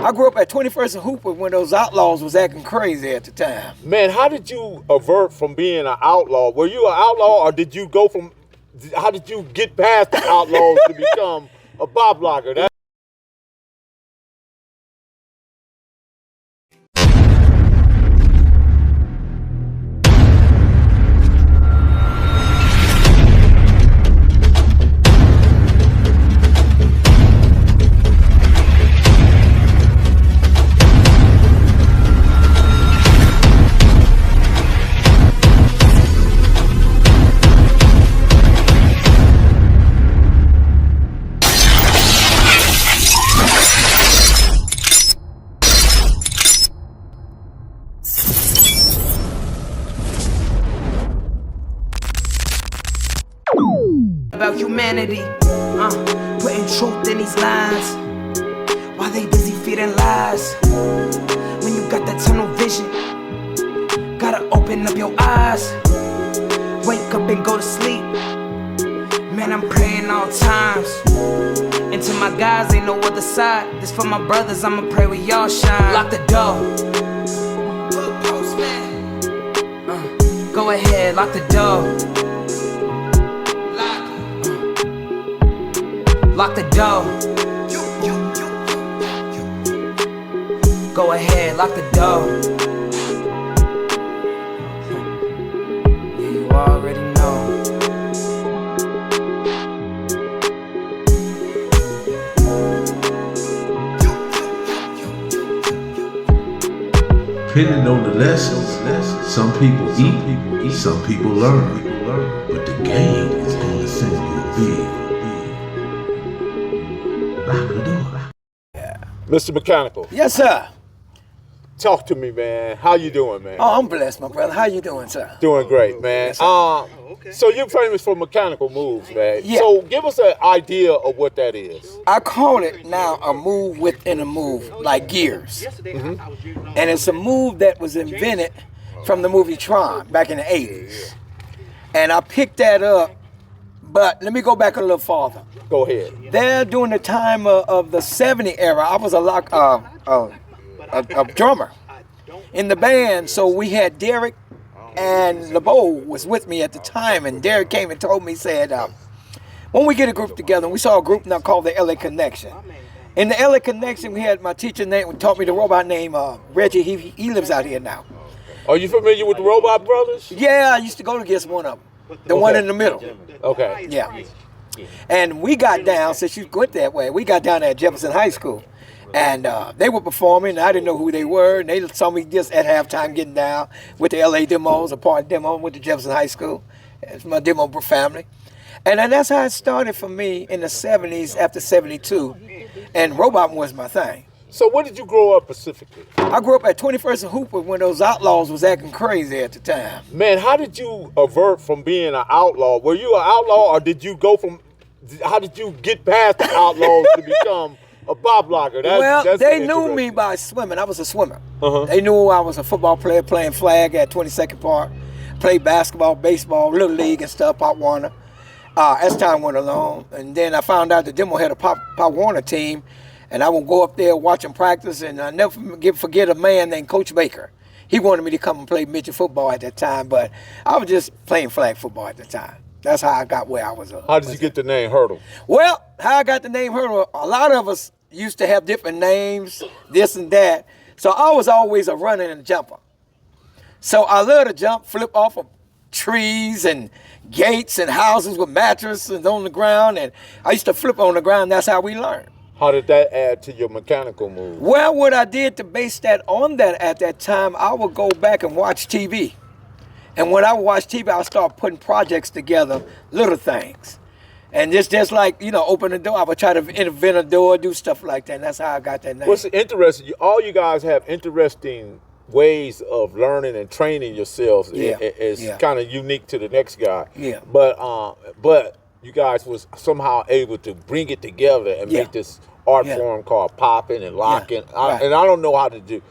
I grew up at 21st and Hooper when those outlaws was acting crazy at the time. Man, how did you avert from being an outlaw? Were you an outlaw, or did you go from? How did you get past the outlaws to become a bar blocker? About humanity, putting truth in these lines while they busy feeding lies. When you got that tunnel vision, gotta open up your eyes. Wake up and go to sleep. Man, I'm praying all times. And to my guys, ain't no other side. This for my brothers, I'ma pray with y'all shine. Lock the door. Postman. Go ahead, lock the door. Lock the door. Go ahead, lock the door. Yeah, you already know. Depending on the lessons, some people eat, some people learn. But the game is going to send you big. Mr. Mechanical. Yes, sir. Talk to me, man. How you doing, man? Oh, I'm blessed, my brother. How you doing, sir? Doing great, man. Yes, so you're famous for mechanical moves, man. Yeah. So give us an idea of what that is. I call it now a move within a move, like gears. Mm-hmm. And it's a move that was invented from the movie Tron back in the 80s. And I picked that up, but let me go back a little farther. Go ahead. There, during the time of the 70 era, I was a drummer in the band. So we had Derek and LeBeau was with me at the time. And Derek came and told me, said, when we get a group together, and we saw a group now called the LA Connection. In the LA Connection, we had my teacher name, who taught me the robot name, Reggie. He lives out here now. Are you familiar with the Robot Brothers? Yeah, I used to go against one of them. The one in the middle. Okay. Yeah. And we got down, since you went that way, we got down at Jefferson High School. And they were performing. I didn't know who they were. And they saw me just at halftime getting down with the LA demos, a part demo with the Jefferson High School. It's my demo family. And that's how it started for me in the 70s after 72. And robot was my thing. So where did you grow up specifically? I grew up at 21st and Hooper when those outlaws was acting crazy at the time. Man, how did you avert from being an outlaw? Were you an outlaw, or did you go from? How did you get past the outlaws to become a bar blocker? They knew me by swimming. I was a swimmer. They knew I was a football player playing flag at 22nd Park. Played basketball, baseball, Little League and stuff, Pop Warner. As time went along. And then I found out the demo had a Pop Warner team. And I would go up there, watch them practice. And I never forget a man named Coach Baker. He wanted me to come and play midget football at that time. But I was just playing flag football at the time. That's how I got where I was. How did you get the name Hurdle? Well, how I got the name Hurdle, a lot of us used to have different names, this and that. So I was always a runner and a jumper. So I loved to jump, flip off of trees and gates and houses with mattresses on the ground. And I used to flip on the ground. That's how we learned. How did that add to your mechanical move? Well, what I did to base that on that at that time, I would go back and watch TV. And when I would watch TV, I would start putting projects together, little things. And just like, open a door, I would try to invent a door, do stuff like that. And that's how I got that name. What's interesting, all you guys have interesting ways of learning and training yourselves. It's kind of unique to the next guy. Yeah. But you guys was somehow able to bring it together and make this art form called popping and locking. And I don't know how to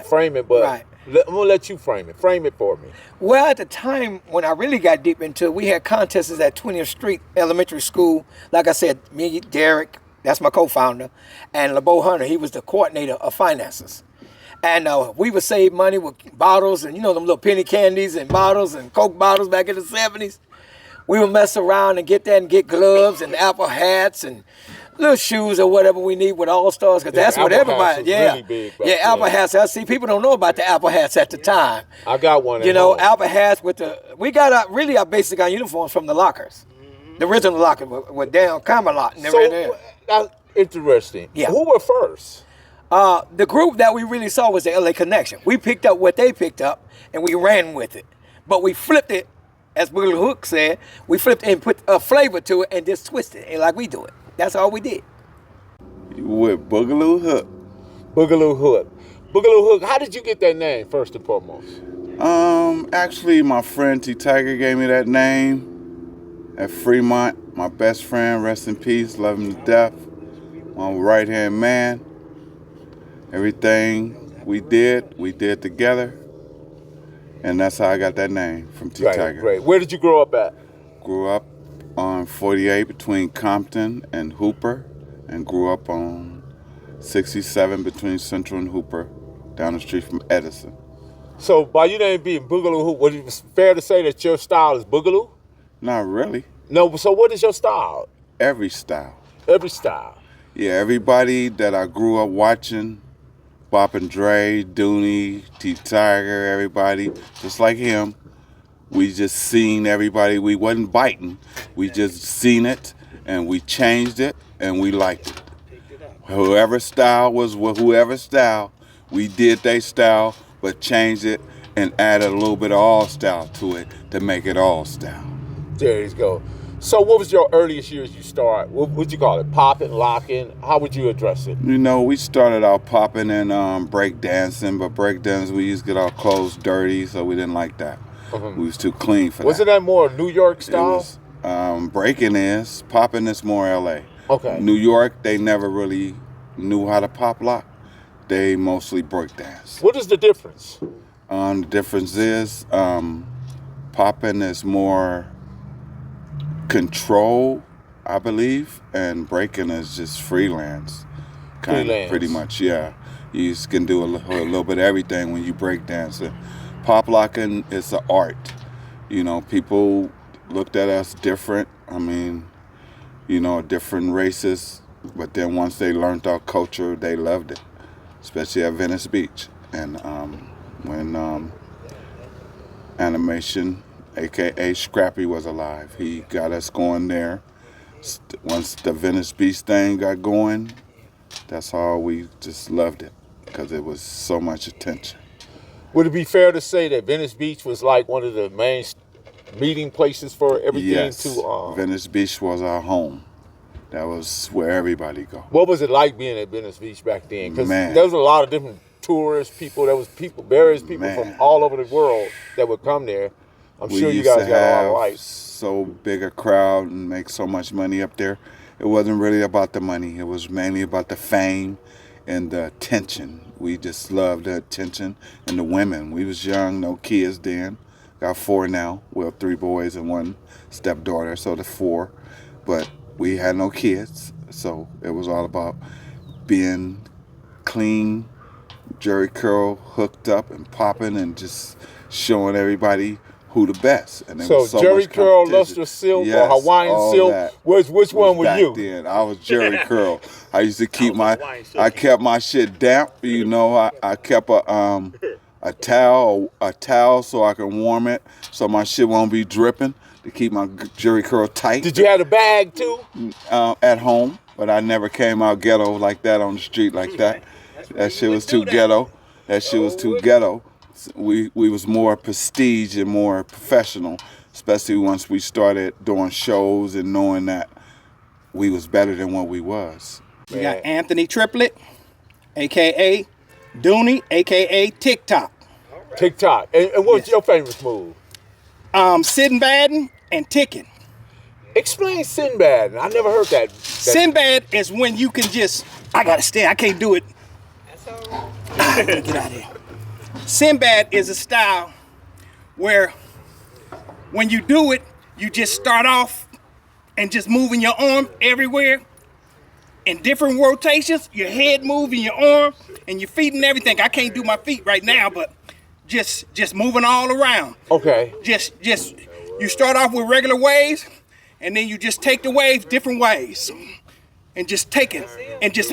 frame it, but I'm going to let you frame it. Frame it for me. Well, at the time when I really got deep into it, we had contests at 20th Street Elementary School. Like I said, me, Derek, That's my co-founder. And LeBeau Hunter, he was the coordinator of finances. And we would save money with bottles and, you know, them little penny candies and bottles and Coke bottles back in the 70s. We would mess around and get that and get gloves and Apple hats and little shoes or whatever we need with All-Stars, because that's what everybody, really big back then. Apple hats. I see people don't know about the Apple hats at the time. I got one. You know, Apple hats with we got our basic uniforms from the lockers. The original locker with down Camelot and everything. That's interesting. Yeah. Who were first? The group that we really saw was the LA Connection. We picked up what they picked up and we ran with it. But we flipped it, as Boogaloo Hook said, we flipped it and put a flavor to it and just twisted it like we do it. That's all we did. With Boogaloo Hook. Boogaloo Hook. Boogaloo Hook, how did you get that name, first and foremost? Actually, my friend T Tiger gave me that name at Fremont. My best friend, rest in peace, love him to death. My right-hand man. Everything we did together. And that's how I got that name, from T Tiger. Right. Where did you grow up at? Grew up on 48 between Compton and Hooper, and grew up on 67 between Central and Hooper, down the street from Edison. So by your name being Boogaloo Hook, was it fair to say that your style is Boogaloo? Not really. No, so what is your style? Every style. Every style. Yeah, everybody that I grew up watching, Bop and Dre, Doney, T Tiger, everybody, just like him. We just seen everybody. We wasn't biting. We just seen it, and we changed it, and we liked it. Whoever style was whoever style, we did their style, but changed it and added a little bit of all style to it to make it all style. There you go. So what was your earliest years you start? What would you call it? Popping, locking? How would you address it? You know, we started out popping and break dancing, but break dancing we used to get our clothes dirty, so we didn't like that. We was too clean for that. Wasn't that more New York style? Breaking is. Popping is more LA. Okay. New York, they never really knew how to pop lock. They mostly break dance. What is the difference? The difference is popping is more control, I believe, and breaking is just freelance. Pretty much, yeah. You can do a little bit of everything when you break dancing. Pop locking is an art. You know, people looked at us different. I mean, you know, different races. But then once they learned our culture, they loved it, especially at Venice Beach. And when Animation, a.k.a. Scrappy, was alive, he got us going there. Once the Venice Beach thing got going, that's how we just loved it, because it was so much attention. Would it be fair to say that Venice Beach was like one of the main meeting places for everything? Yes, Venice Beach was our home. That was where everybody go. What was it like being at Venice Beach back then? Because Man. there was a lot of different tourists, people. There was various people Man. from all over the world that would come there. I'm We sure you used guys to got a lot of have lights. so big a crowd and make so much money up there. It wasn't really about the money. It was mainly about the fame and the attention. We just loved the attention and the women. We was young, no kids then. Got 4 now. Well, 3 boys and 1 stepdaughter, so the 4. But we had no kids, so it was all about being clean, jerry curl, hooked up and popping and just showing everybody who the best. And there So, was so Jerry much Curl, competition. Luster Silk, Yes, or Hawaiian all Silk, that which one were back you? Then. I was Jerry Curl. I used to keep I kept my shit damp. You know, I kept a towel so I can warm it, so my shit won't be dripping, to keep my Jerry Curl tight. Did you have a bag too? At home, but I never came out ghetto like that on the street like that. That shit was too ghetto. That shit was too ghetto. We was more prestige and more professional, especially once we started doing shows and knowing that we was better than what we was. We got Anthony Tripplett, a.k.a. Doney, a.k.a. TikTok. TikTok. And what's your famous move? Sinbad and ticking. Explain Sinbad. I never heard that. Sinbad is when you can just, I gotta stay, I can't do it. Get out of here. Sinbad is a style where when you do it, you just start off and just moving your arm everywhere. in different rotations, your head moving, your arm, and your feet and everything. I can't do my feet right now, but just moving all around. Okay. Just you start off with regular waves, and then you just take the waves different ways, and just take it, and just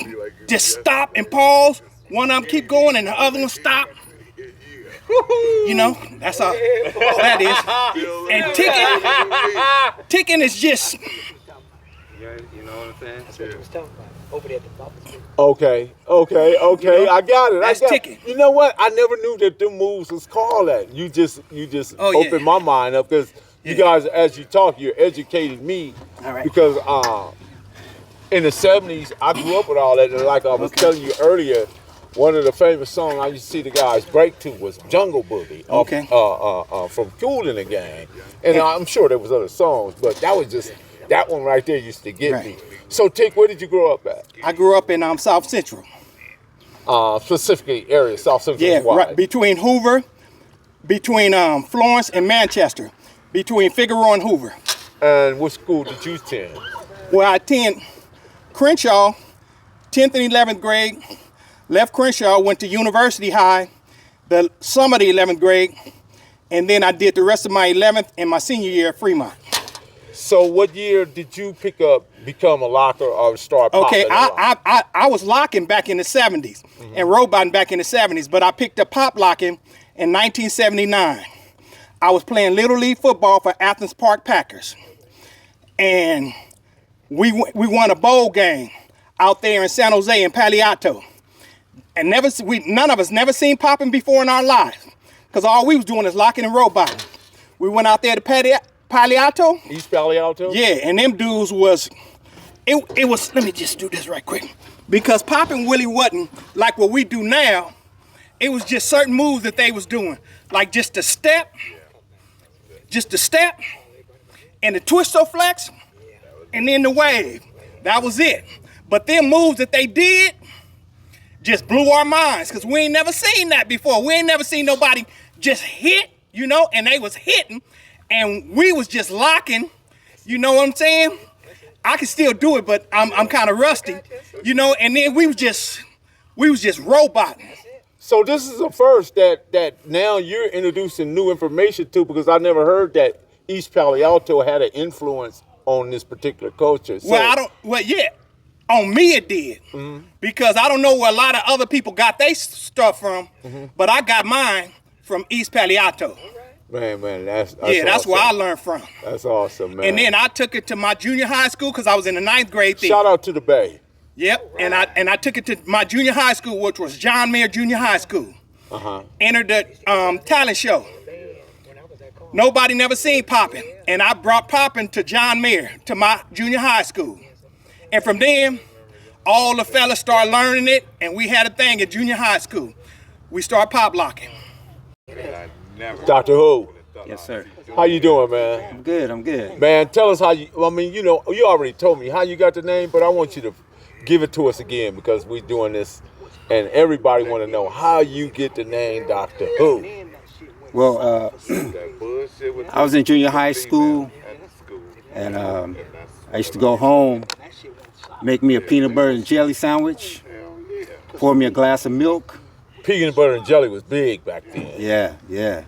stop and pause. One of them keep going, and the other one stop. You know, that's all that is. And ticking is just. You know what I'm saying? That's what he was talking about. Over there at the bubble. Okay. I got it. That's ticking. You know what? I never knew that them moves was called that. You just opened my mind up because you guys, as you talk, you're educating me. All right. Because in the 70s, I grew up with all that. And like I was telling you earlier, one of the famous songs I used to see the guys break to was Jungle Boogie. From Kool and the Gang. And I'm sure there was other songs, but that was just, that one right there used to get me. So, Tick, where did you grow up at? I grew up in South Central. Specifically area, South Central. Yeah, right between Hoover, between Florence and Manchester, between Figueroa and Hoover. And what school did you attend? Well, I attend Crenshaw, 10th and 11th grade. Left Crenshaw, went to University High, the summer of the 11th grade, and then I did the rest of my 11th and my senior year at Fremont. So what year did you become a locker or start popping? Okay, I was locking back in the 70s and roboting back in the 70s, but I picked up pop locking in 1979. I was playing Little League football for Athens Park Packers, and we won a bowl game out there in San Jose in Palo. And none of us never seen popping before in our lives, because all we was doing is locking and roboting. We went out there to Palo. East Palo Alto? Yeah, and them dudes was, it was, let me just do this right quick. Because popping really wasn't like what we do now. It was just certain moves that they was doing. Like just a step, and the twist-o-flex, and then the wave. That was it. But them moves that they did just blew our minds, because we ain't never seen that before. We ain't never seen nobody just hit, you know, and they was hitting, and we was just locking, you know what I'm saying? I can still do it, but I'm kind of rusty, you know, and then we was just roboting. So this is a first that now you're introducing new information to, because I never heard that East Palo Alto had an influence on this particular culture. So, on me it did, because I don't know where a lot of other people got their stuff from, but I got mine from East Palo Alto. Man, that's that's awesome. where I learned from. That's awesome, man. And then I took it to my junior high school, because I was in the 9th grade then. Shout out to the Bay. Yep, and I took it to my junior high school, which was John Muir Junior High School. Entered the talent show. Nobody never seen popping, and I brought popping to John Muir, to my junior high school. And from then, all the fellas started learning it, and we had a thing at junior high school. We started pop locking. Dr. Who? Yes, sir. How you doing, man? I'm good. Man, tell us how you, you know, you already told me how you got the name, but I want you to give it to us again, because we're doing this, and everybody want to know how you get the name Dr. Who. Well, I was in junior high school, and I used to go home, make me a peanut butter and jelly sandwich, pour me a glass of milk. Peanut butter and jelly was big back then. Yeah.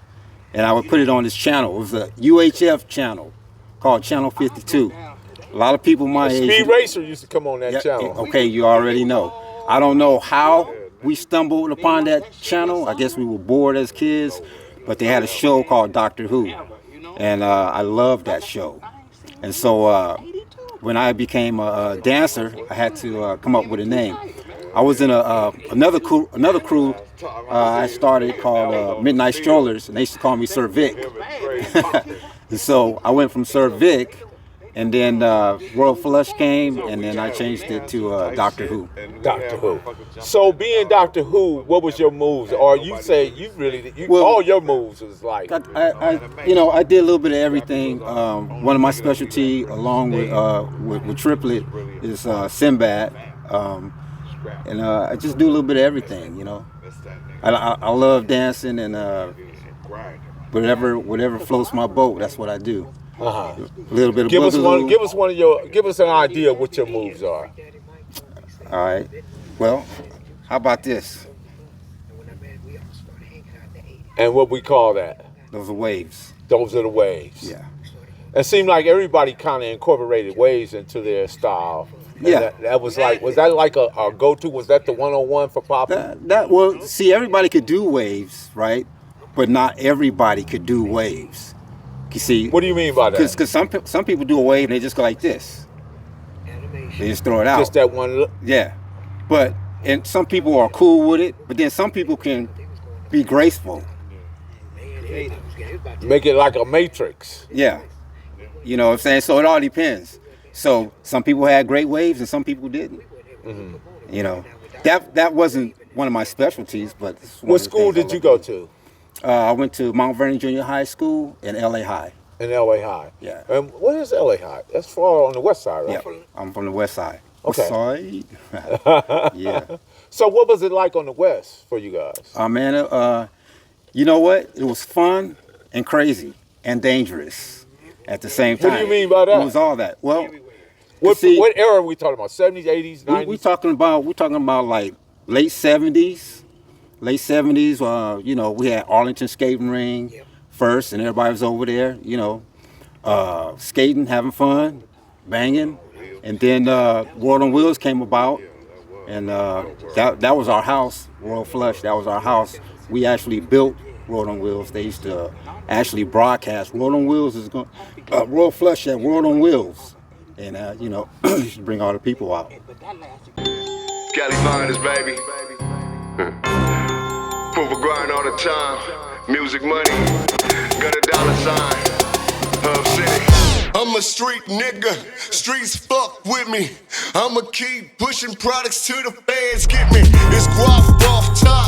And I would put it on this channel. It was a UHF channel called Channel 52. A lot of people my age. Speed Racer used to come on that channel. Okay, you already know. I don't know how we stumbled upon that channel. I guess we were bored as kids, but they had a show called Doctor Who, and I loved that show. And so when I became a dancer, I had to come up with a name. I was in another crew I started called Midnight Strollers, and they used to call me Sir Vic. And so I went from Sir Vic, and then Royal Flush came, and then I changed it to Doctor Who. Doctor Who. So being Doctor Who, what was your moves? Or you say all your moves was like? I did a little bit of everything. One of my specialty, along with Tripplett, is Sinbad. And I just do a little bit of everything, you know. I love dancing, and whatever floats my boat, that's what I do. A little bit of Boogaloo. Give us an idea of what your moves are. All right. Well, how about this? And what we call that? Those are waves. Those are the waves. Yeah. It seemed like everybody kind of incorporated waves into their style. And Yeah. That was like, was that like a go-to? Was that the 101 for popping? Well, see, everybody could do waves, right? But not everybody could do waves. You see? What do you mean by that? Because some people do a wave and they just go like this. They just throw it out. Just that one look? Yeah. And some people are cool with it, but then some people can be graceful. Make it like a matrix. Yeah. You know what I'm saying? So it all depends. So some people had great waves and some people didn't. Mm-hmm. You know, that wasn't one of my specialties, but what school did you go to? I went to Mount Vernon Junior High School and LA High. In LA High? Yeah. And what is LA High? That's far on the west side, right? Yeah, I'm from the west side. Okay. West side. Yeah. So what was it like on the west for you guys? Man, you know what? It was fun and crazy and dangerous at the same time. What do you mean by that? It was all that. Well, what era are we talking about? 70s, 80s, 90s? We're talking about like late 70s. Late 70s, you know, we had Arlington Skating Ring first, and everybody was over there, you know, skating, having fun, banging. And then World on Wheels came about, and that was our house, World Flush, that was our house. We actually built World on Wheels. They used to actually broadcast. World on Wheels is going, World Flush at World on Wheels. And, you know, used to bring all the people out. Cali finest, baby. Proof of grind all the time. Music money. Got a dollar sign. Hub City. I'm a street nigga. Streets fuck with me. I'ma keep pushing products till the fans get me. It's guap off top.